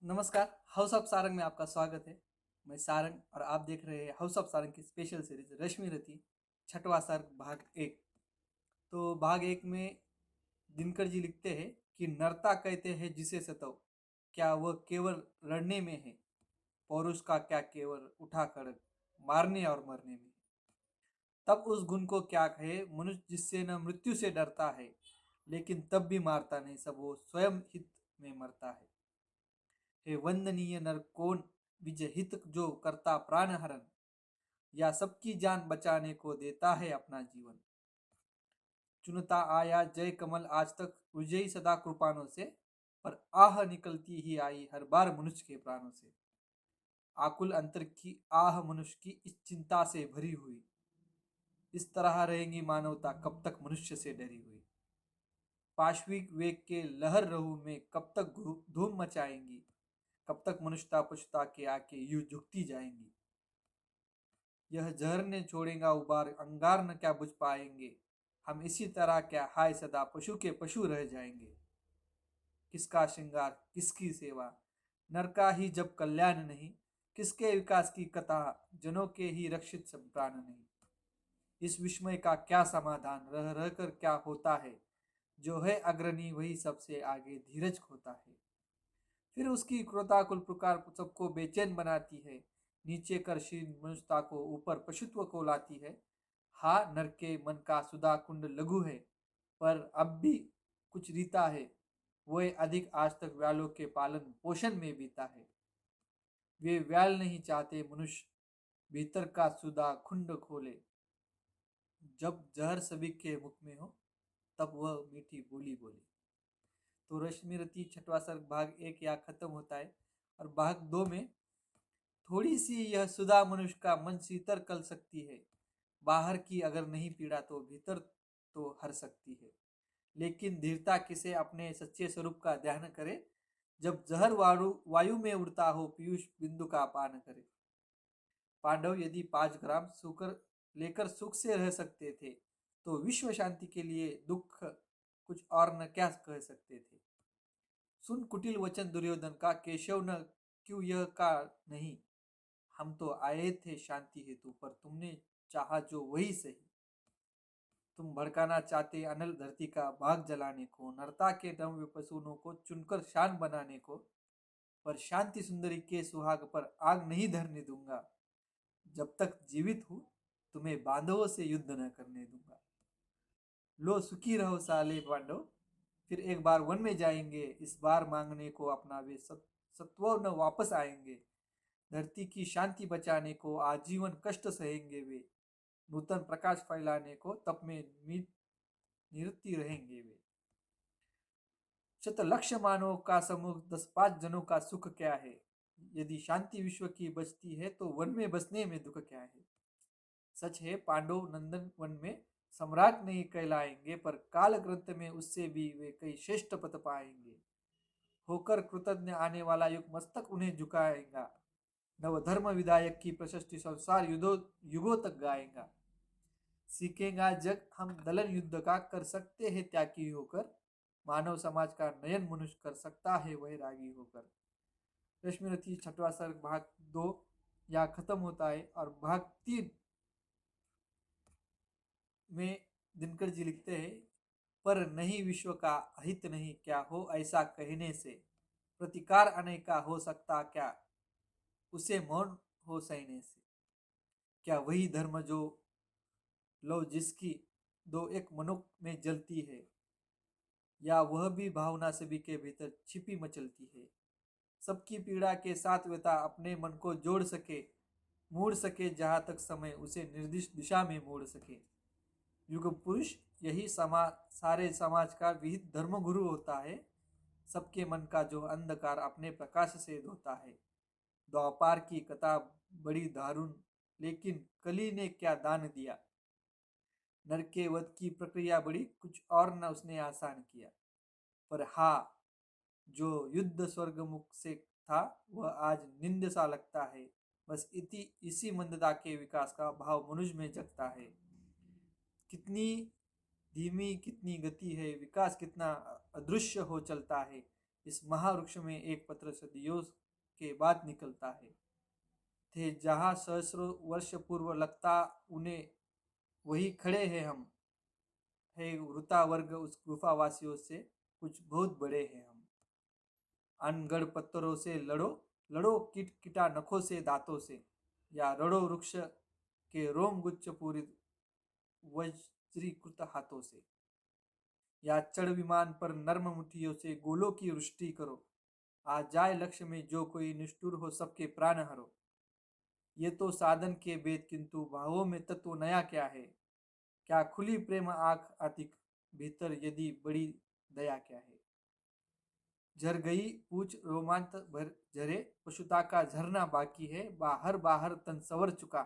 नमस्कार। House of Sarang में आपका स्वागत है। मैं सारंग और आप देख रहे हैं हाउस ऑफ सारंग की स्पेशल सीरीज रश्मि रति छठवां सर्ग भाग एक। तो भाग एक में दिनकर जी लिखते हैं कि नरता कहते हैं जिसे सतव, क्या वह केवल लड़ने में है? पौरुष का क्या केवल उठा खड़ग मारने और मरने में? तब उस गुण को क्या कहे मनुष्य जिससे न मृत्यु से डरता है, लेकिन तब भी मारता नहीं, सब वो स्वयं हित में मरता है। हे वंदनीय नर कौन विजय हित जो करता प्राण हरण, या सबकी जान बचाने को देता है अपना जीवन। चुनता आया जय कमल आज तक विजयी सदा कृपाणों से, पर आह निकलती ही आई हर बार मनुष्य के प्राणों से। आकुल अंतर की आह मनुष्य की इस चिंता से भरी हुई, इस तरह रहेंगी मानवता कब तक मनुष्य से डरी हुई। पाश्विक वेग के लहर रहू में कब तक धूम मचाएंगी, कब तक मनुष्यता पशुता के आके यूं झुकती जाएंगी। यह जहर ने छोड़ेगा उबार अंगार न क्या बुझ पाएंगे, हम इसी तरह क्या हाय सदा पशु के पशु रह जाएंगे। किसका श्रृंगार किसकी सेवा, नर का ही जब कल्याण नहीं, किसके विकास की कथा जनों के ही रक्षित सब प्राण नहीं। इस विस्मय का क्या समाधान रह रह कर क्या होता है, जो है अग्रणी वही सबसे आगे धीरज खोता है। फिर उसकी क्रोधाकुल प्रकार सबको बेचैन बनाती है, नीचे कर शीन मनुष्यता को ऊपर पशुत्व को लाती है। हा नर के मन का सुधा कुंड लघु है, पर अब भी कुछ रीता है, वह अधिक आज तक व्यालों के पालन पोषण में बीता है। वे व्याल नहीं चाहते मनुष्य भीतर का सुधा कुंड खोले, जब जहर सभी के मुख में हो तब वह मीठी बोली बोले। तो रश्मि रति छठवा सर्ग भाग एक यहाँ खत्म होता है। और भाग दो में थोड़ी सी यह सुधा मनुष्य का मन शीतल कर सकती है। बाहर की अगर नहीं पीड़ा तो भीतर तो हर सकती है। लेकिन धीरता किसे अपने सच्चे स्वरूप का ध्यान करे, जब जहर वायु में उड़ता हो पीयूष बिंदु का पान करे। पांडव यदि 5 ग्राम सुकर लेकर सुख से रह सकते थे, तो विश्व शांति के लिए दुख कुछ और न क्या कह सकते थे। सुन कुटिल वचन दुर्योधन का, केशव न क्यों यह का नहीं, हम तो आए थे शांति हेतु, पर तुमने चाहा जो वही सही। तुम भड़काना चाहते अनल धरती का भाग जलाने को, नरता के दम पशुओं को चुनकर शान बनाने को, पर शांति सुंदरी के सुहाग पर आग नहीं धरने दूंगा। जब तक जीवित हूं तुम्हें बांधवों से युद्ध न करने दूंगा। लो सुखी रहो साले पांडव, फिर एक बार वन में जाएंगे, इस बार मांगने को अपना वे सत्व न वापस आएंगे। धरती की शांति बचाने को आजीवन कष्ट सहेंगे वे, नूतन प्रकाश फैलाने को तप में निरति रहेंगे वे। शत लक्ष मानव का समूह 10-5 जनों का सुख क्या है, यदि शांति विश्व की बचती है तो वन में बसने में दुख क्या है। सच है पांडव नंदन वन में सम्राट नहीं कहलाएंगे, पर काल ग्रंथ में उससे भी वे कई श्रेष्ठ पद पाएंगे। होकर कृतज्ञ आने वाला युग मस्तक उन्हें झुकाएगा, नवधर्म विधायक की प्रशस्ति संसार युगों युगों तक गाएगा। सीखेगा जग हम दलन युद्ध का, कर सकते हैं त्यागी होकर, मानव समाज का नयन मनुष्य कर सकता है वह रागी होकर। रश्मि रथी छठवा सर्ग भाग 2 यहाँ खत्म होता है। और भाग 3 में दिनकर जी लिखते हैं, पर नहीं विश्व का हित नहीं क्या हो ऐसा कहने से, प्रतिकार अनेका हो सकता क्या उसे मौन हो सहने से। क्या वही धर्म जो लो जिसकी दो एक मनुख में जलती है, या वह भी भावना सभी के भीतर छिपी मचलती है। सबकी पीड़ा के साथ व्यथा अपने मन को जोड़ सके, मोड़ सके जहां तक समय उसे निर्दिष्ट दिशा में मोड़ सके। युग पुरुष यही सारे समाज का विहित धर्मगुरु होता है, सबके मन का जो अंधकार अपने प्रकाश से धोता है। द्वापार की कथा बड़ी दारुण, लेकिन कली ने क्या दान दिया। नर के वध की प्रक्रिया बड़ी कुछ और न उसने आसान किया, पर हाँ जो युद्ध स्वर्गमुख से था वह आज निंद सा लगता है। बस इसी मंदता के विकास का भाव मनुष्य में जगता है। कितनी धीमी कितनी गति है, विकास कितना अदृश्य हो चलता है। इस महावृक्ष में एक पत्र सदियों के बाद निकलता है। थे जहाँ सहस्रों वर्ष पूर्व लगता उन्हें, वही खड़े हैं हम। है वृता वर्ग उस गुफावासियों से कुछ बहुत बड़े हैं हम। अनगढ़ पत्थरों से लड़ो, लड़ो किट किटा नखों से दांतों से, या रड़ो वृक्ष के रोम गुच्छ पूरी वज्रीकृत हाथों से, या चढ़ विमान पर नर्म मुठियों से गोलों की वृष्टि करो। आ जाए लक्ष्य में जो कोई निष्ठुर हो सबके प्राण हरो। ये तो साधन के भेद, किंतु भावों में तत्व नया क्या है। क्या खुली प्रेम आंख अतिक, भीतर यदि बड़ी दया क्या है। झर गई पूछ रोमांच भर झरे, पशुता का झरना बाकी है। बाहर बाहर तन सवर चुका,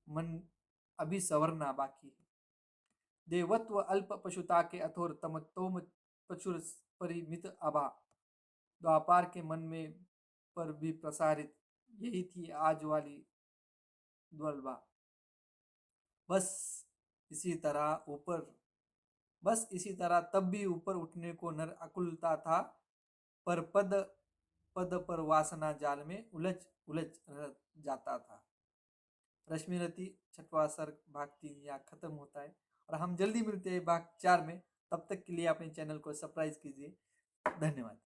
मन अभी सवरना बाकी है। देवत्व अल्प पशुता के अथोर तमतोम, पशुर परिमित आभा, द्वापार के मन में पर भी प्रसारित, यही थी आज वाली द्वल्बा। बस इसी तरह ऊपर बस इसी तरह तब भी ऊपर उठने को नर अकुलता था, पर पद पद पर वासना जाल में उलझ उलझ रह जाता था। रश्मिरथी छठवां सर्ग भाग 3 यहाँ खत्म होता है, और हम जल्दी मिलते हैं भाग 4 में। तब तक के लिए अपने चैनल को सब्सक्राइब कीजिए। धन्यवाद।